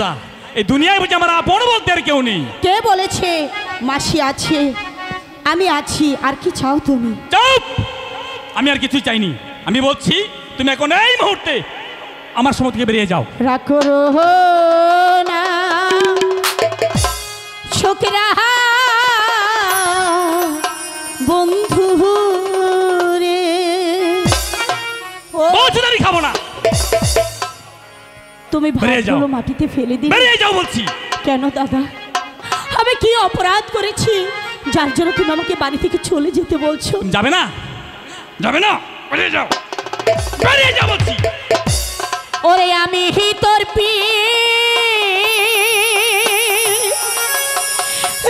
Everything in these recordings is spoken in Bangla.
সংসার, এই দুনিয়ায় বুঝি আমার আপন বলতে আর কেউ নেই। কে বলেছে? মাসি আছে, আমি আছি, আর কি চাও তুমি? চুপ! আমি আর কিছুই চাইনি। আমি বলছি তুমি এখন এই মুহূর্তে আমার সময় থেকে বেরিয়ে যাও। রাগ করো না ছোকরা বন্ধু রে, বলছি আমি খাবো না। তুমি ভাতগুলো মাটিতে ফেলে দিলে। বেরিয়ে যাও বলছি। কেন দাদা, আমি কি অপরাধ করেছি যার জন্য তুমি আমাকে বাড়ি থেকে চলে যেতে বলছো? যাবে না, যাবে না, বেরিয়ে যাও, বেরিয়ে যাও বলছি। ওরে আমি তোর পি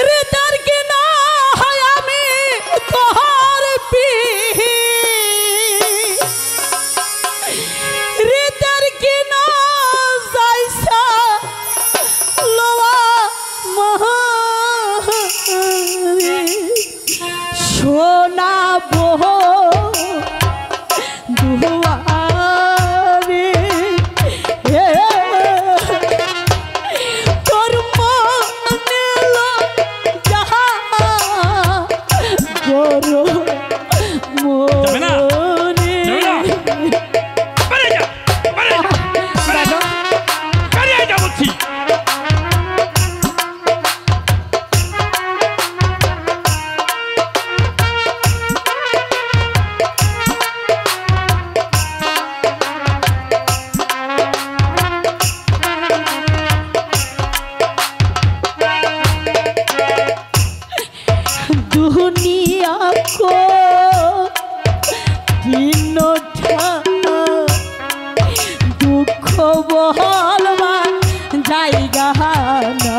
রিতার কি না হয়, আমি তোর পি রিতার কি না যাইসা লোয়া মহা শোনাবো দুয়ারে তোর মনে যাহা করো মনে। दुनिया को तीनोटा दुख बहलवा जाएगा ना,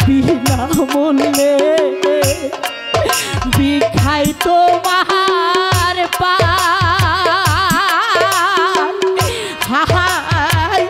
बिना मूल्य बिखाई तुम्हार पार हाय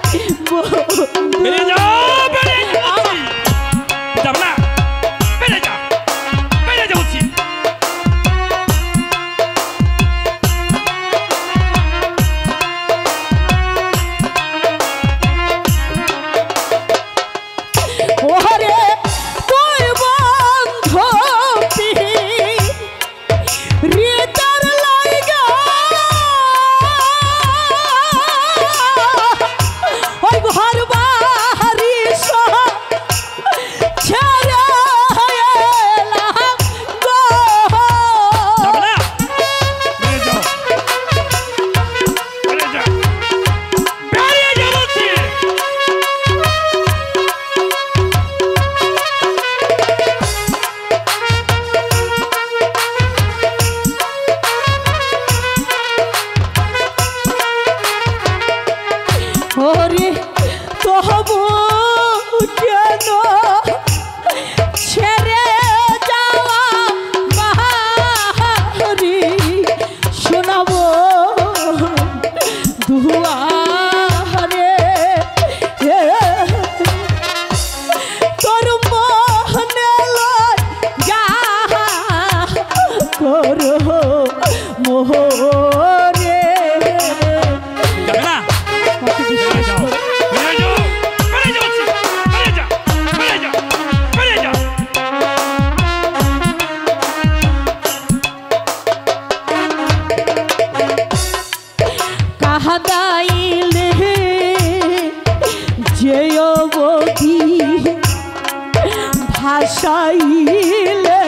ভাসাইলে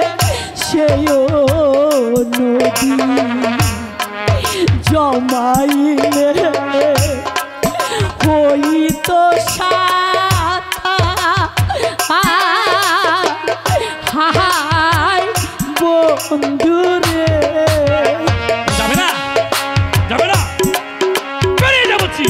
সেও নদী জমাইলে হইত সাথা হাই বন্ধুরে। যাবে না, যাবে না, বেরিয়ে যাচ্ছি।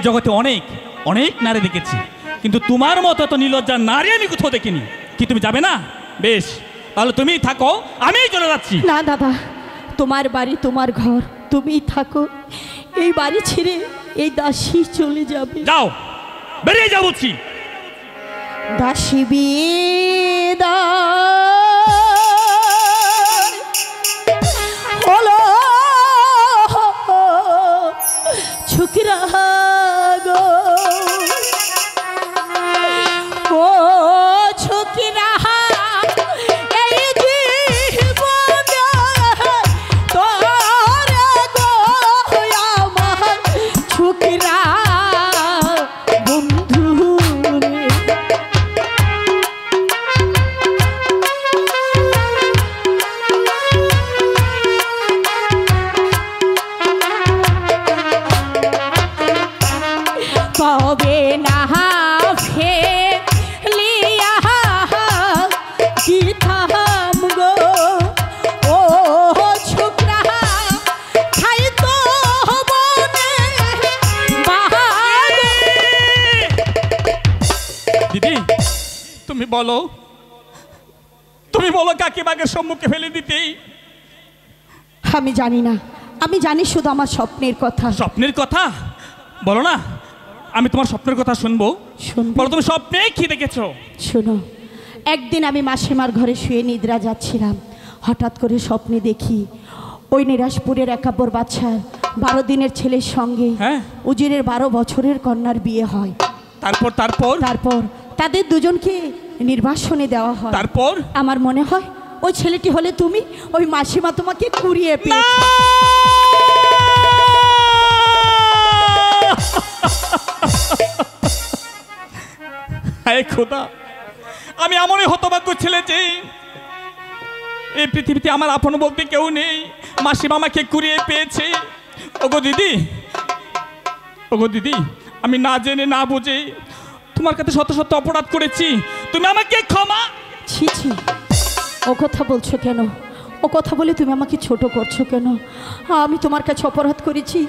জগতে অনেক অনেক নারী দেখেছি, কিন্তু তোমার মতো তো নির্লজ্জা নারী আমি কোথাও দেখিনি। কি তুমি যাবে না? বেশ, তাহলে তুমিই থাকো, আমিই চলে যাচ্ছি। না দাদা, তোমার বাড়ি তোমার ঘর, তুমিই থাকো। এই বাড়ি ছেড়ে এই দাসী চলে যাবে। যাও, বেরিয়ে যাও বলছি। দাসী বিদায় হলো ছুকরা গো, ও ছুকরা এই জীবনে তোরে গো আমার ছুকরা বন্ধু রে। কবে না ফেলিয়া কি থাম গো, ও ছোকরা খাই তো বনে বাহারে। দিদি, তুমি বলো, তুমি বলো কাকে বাঘের সম্মুখে ফেলে দিতে? আমি জানি না, আমি জানি শুধু আমার স্বপ্নের কথা। স্বপ্নের কথা বলো না, আমি তোমার স্বপ্নের কথা শুনবো। শুনবো? বলো তুমি স্বপ্নে কি দেখেছো? শোনো, একদিন আমি মাসিমার ঘরে শুয়ে নিদ্রা যাচ্ছিলাম, হঠাৎ করে স্বপ্নে দেখি ওই নিরাজপুরের একাব্বর বাদশার 12 দিনের ছেলের সঙ্গে হ্যাঁ। উজিরের 12 বছরের কন্যার বিয়ে হয়। তারপর তারপর তারপর তাদের দুজনকে নির্বাসনে দেওয়া হয়। তারপর আমার মনে হয় ওই ছেলেটি হলে তুমি, ওই মাসিমা তোমাকে কুড়িয়ে পেয়েছে। হায় খোদা, আমি এমনই হতভাগ্য ছেলে যে এই পৃথিবীতে আমার আপন বলতে কেউ নেই। মাসিমা আমাকে কুড়িয়ে পেয়েছে। ওগো দিদি, ওগো দিদি, আমি না জেনে না বুঝে তোমার কাছে শত শত অপরাধ করেছি, তুমি আমাকে ক্ষমা। ছি ছি, ও কথা বলছো কেন? ও কথা বলে তুমি আমাকে ছোট করছো কেন? আমি তোমার কাছে অপরাধ করেছি,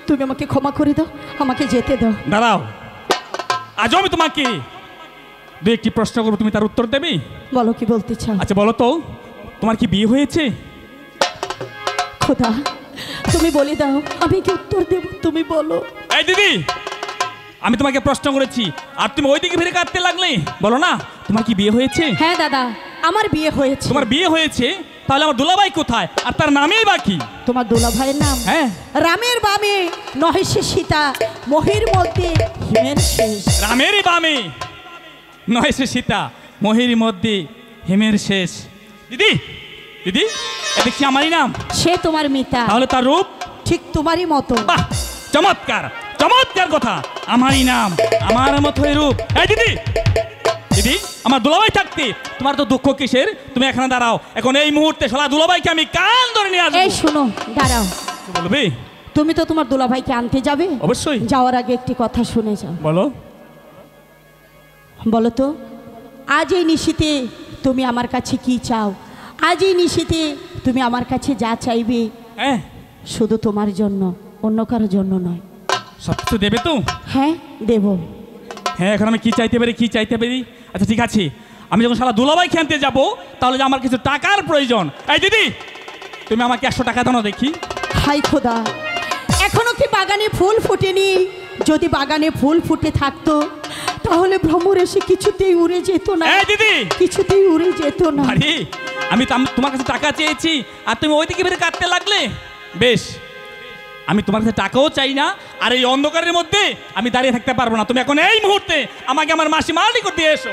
তুমি আমাকে ক্ষমা করে দাও, আমাকে যেতে দাও। দাঁড়াও, আজও আমি তোমাকে দু একটি প্রশ্ন করবো, তুমি তার উত্তর দেবে? বলো কি বলতে চাও? আচ্ছা বলো তো, তোমার কি বিয়ে হয়েছে? খোদা, তুমি বলে দাও, আমি কি উত্তর দেব? তুমি বলো। এই দিদি, আমি তোমাকে প্রশ্ন করেছি আর তুমি ওইদিকে ফিরে কাঁদতে লাগলে। বলো না, তোমার কি বিয়ে হয়েছে? হ্যাঁ দাদা, আমার বিয়ে হয়েছে। তোমার বিয়ে হয়েছে, তাহলে আমার দুলাভাই কোথায় আর তার নামেই বাকি? তোমার দোলা ভাইয়ের নাম? হ্যাঁ। রামের বামে নহেশে সীতা, মহির মধ্যে হিমের শেষ। রামেরই বামে নয় সে সীতা, মহির মধ্যে হেমের শেষ। দিদি, দিদি, এ দেখছি আমারই নাম। সে তোমার মিতা। তাহলে তার রূপ ঠিক তোমারই মতো। বাহ, চমৎকার চমৎকার কথা। আমারই নাম, আমার মতোই রূপ। এই দিদি, দিদি, আমার দুলাভাই থাকতে তোমার তো দুঃখ কিসের? তুমি এখানে দাঁড়াও, এখন এই মুহূর্তে শালা দুলাভাইকে আমি কান ধরে নিয়ে আসবো। এই শোনো, দাঁড়াও। কি বলবে? তুমি তো তোমার দুলাভাইকে আনতে যাবে। অবশ্যই। যাওয়ার আগে একটি কথা শুনে যাও। বলো। বলো তো, আজ এই নিশীতে তুমি আমার কাছে কি চাও? আজ এই নিশীতে তুমি আমার কাছে যা চাইবে, হ্যাঁ, শুধু তোমার জন্য, অন্য কারোর জন্য নয়। সব কিছু দেবে তো? হ্যাঁ, দেব। হ্যাঁ, এখন আমি কি চাইতে পারি, কি চাইতে পারি? আচ্ছা ঠিক আছে, আমি যখন শালা দুলাভাইকে আনতে যাবো, তাহলে যে আমার কিছু টাকার প্রয়োজন। এই দিদি, তুমি আমাকে 100 টাকা দাও না দেখি। হাই খোদা, এখনো কি বাগানে ফুল ফোটেনি? যদি বাগানে ফুল ফুটে থাকতো, তাহলে ভ্রমর এসে কিছুতেই উড়ে যেত না। এই দিদি, কিছুতেই উড়ে যেত না। আরে আমি তোমার কাছে টাকা চেয়েছি আর তুমি ওইদিকে বেরিয়ে কাটতে লাগলে। বেশ, আমি তোমার কাছে টাকাও চাই না, আর এই অন্ধকারের মধ্যে আমি দাঁড়িয়ে থাকতে পারবো না। তুমি এখন এই মুহূর্তে আমাকে আমার মাসিমার নিকট দিয়ে এসো।